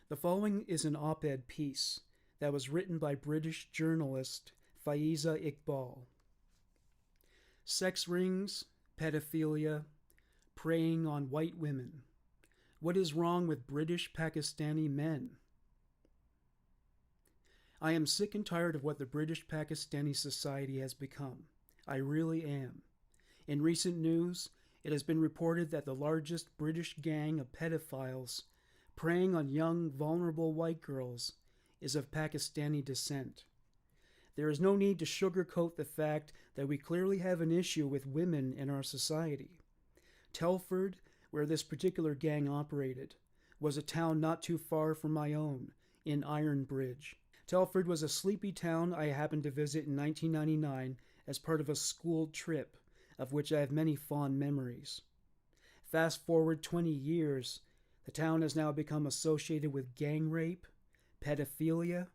The following is an op-ed piece that was written by British journalist Faiza Iqbal. Sex rings, pedophilia, preying on white women. What is wrong with British Pakistani men? I am sick and tired of what the British Pakistani society has become. I really am. In recent news, it has been reported that the largest British gang of pedophiles preying on young, vulnerable white girls is of Pakistani descent. There is no need to sugarcoat the fact that we clearly have an issue with women in our society. Telford, where this particular gang operated, was a town not too far from my own, in Ironbridge. Telford was a sleepy town I happened to visit in 1999 as part of a school trip, of which I have many fond memories. Fast forward 20 years, the town has now become associated with gang rape, pedophilia,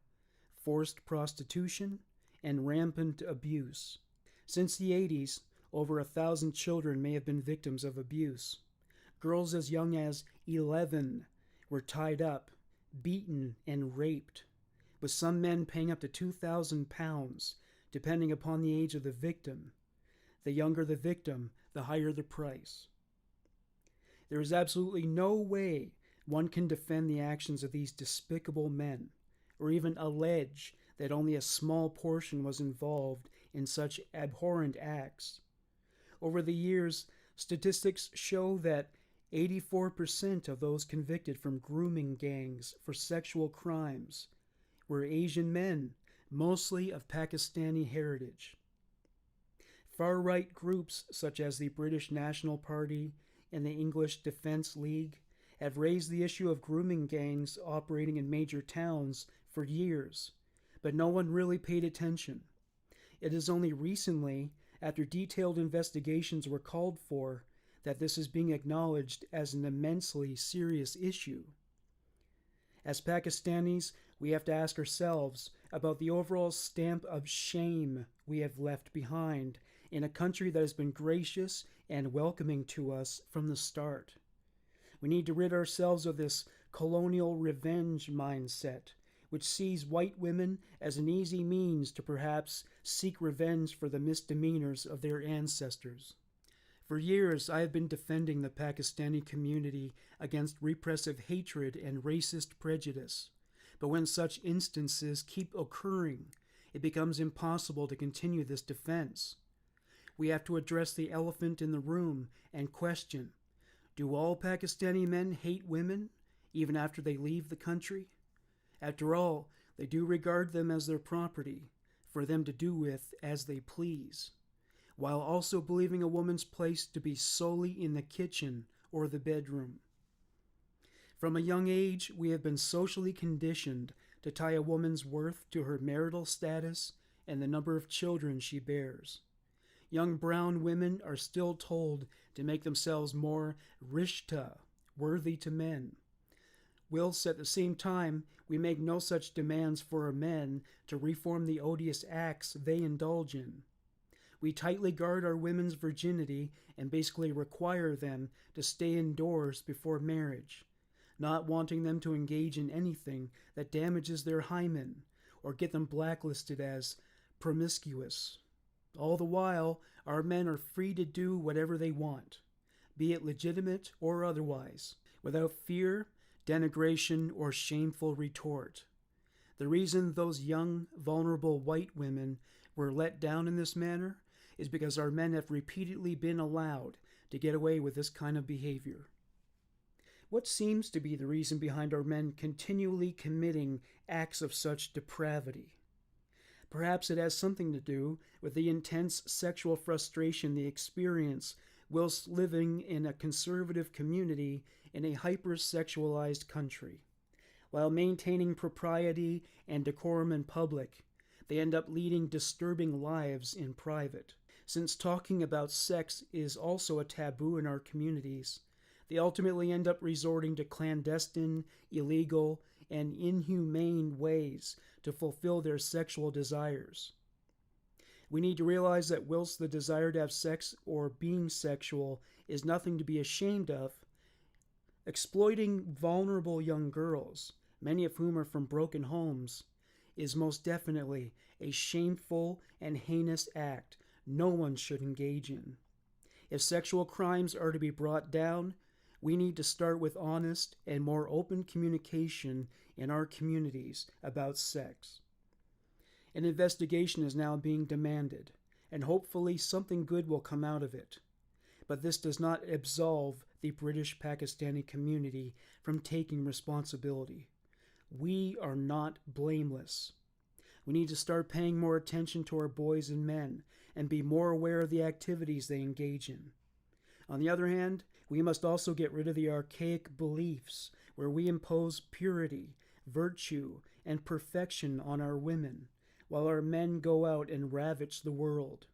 forced prostitution, and rampant abuse. Since the 80s, over 1,000 children may have been victims of abuse. Girls as young as 11 were tied up, beaten, and raped, with some men paying up to £2,000, depending upon the age of the victim. The younger the victim, the higher the price. There is absolutely no way one can defend the actions of these despicable men, or even allege that only a small portion was involved in such abhorrent acts. Over the years, statistics show that 84% of those convicted from grooming gangs for sexual crimes were Asian men, mostly of Pakistani heritage. Far-right groups such as the British National Party and the English Defence League have raised the issue of grooming gangs operating in major towns for years, but no one really paid attention. It is only recently, after detailed investigations were called for, that this is being acknowledged as an immensely serious issue. As Pakistanis, we have to ask ourselves about the overall stamp of shame we have left behind in a country that has been gracious and welcoming to us from the start. We need to rid ourselves of this colonial revenge mindset, which sees white women as an easy means to perhaps seek revenge for the misdemeanors of their ancestors. For years, I have been defending the Pakistani community against repressive hatred and racist prejudice. But when such instances keep occurring, it becomes impossible to continue this defense. We have to address the elephant in the room and question, do all Pakistani men hate women, even after they leave the country? After all, they do regard them as their property, for them to do with as they please, while also believing a woman's place to be solely in the kitchen or the bedroom. From a young age, we have been socially conditioned to tie a woman's worth to her marital status and the number of children she bears. Young brown women are still told to make themselves more rishta, worthy to men, whilst at the same time we make no such demands for our men to reform the odious acts they indulge in. We tightly guard our women's virginity and basically require them to stay indoors before marriage, not wanting them to engage in anything that damages their hymen or get them blacklisted as promiscuous. All the while, our men are free to do whatever they want, be it legitimate or otherwise, without fear, denigration, or shameful retort. The reason those young, vulnerable white women were let down in this manner is because our men have repeatedly been allowed to get away with this kind of behavior. What seems to be the reason behind our men continually committing acts of such depravity? Perhaps it has something to do with the intense sexual frustration they experience whilst living in a conservative community in a hyper-sexualized country. While maintaining propriety and decorum in public, they end up leading disturbing lives in private. Since talking about sex is also a taboo in our communities, they ultimately end up resorting to clandestine, illegal, and inhumane ways to fulfill their sexual desires. We need to realize that whilst the desire to have sex or being sexual is nothing to be ashamed of, exploiting vulnerable young girls many of whom are from broken homes, is most definitely a shameful and heinous act no one should engage in. If sexual crimes are to be brought down, we need to start with honest and more open communication in our communities about sex. An investigation is now being demanded, and hopefully something good will come out of it. But this does not absolve the British Pakistani community from taking responsibility. We are not blameless. We need to start paying more attention to our boys and men and be more aware of the activities they engage in. On the other hand, we must also get rid of the archaic beliefs where we impose purity, virtue, and perfection on our women, while our men go out and ravage the world.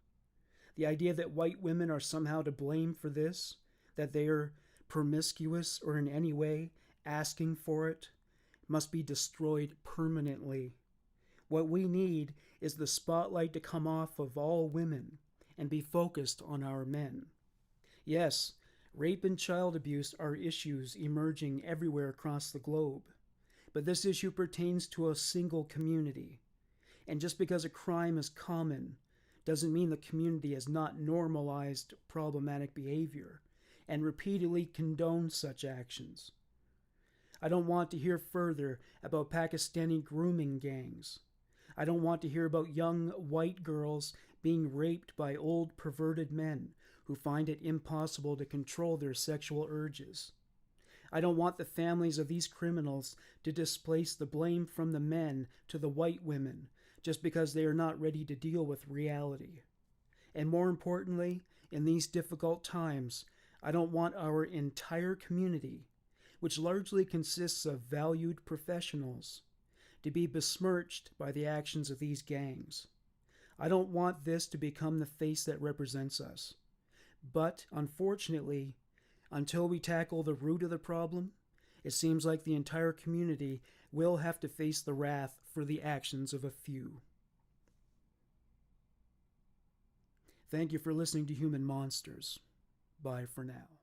The idea that white women are somehow to blame for this, that they are promiscuous or in any way asking for it, must be destroyed permanently. What we need is the spotlight to come off of all women and be focused on our men. Yes, rape and child abuse are issues emerging everywhere across the globe, but this issue pertains to a single community. And just because a crime is common doesn't mean the community has not normalized problematic behavior and repeatedly condoned such actions. I don't want to hear further about Pakistani grooming gangs. I don't want to hear about young white girls being raped by old perverted men who find it impossible to control their sexual urges. I don't want the families of these criminals to displace the blame from the men to the white women just because they are not ready to deal with reality. And more importantly, in these difficult times, I don't want our entire community, which largely consists of valued professionals, to be besmirched by the actions of these gangs. I don't want this to become the face that represents us. But, unfortunately, until we tackle the root of the problem, it seems like the entire community will have to face the wrath for the actions of a few. Thank you for listening to Human Monsters. Bye for now.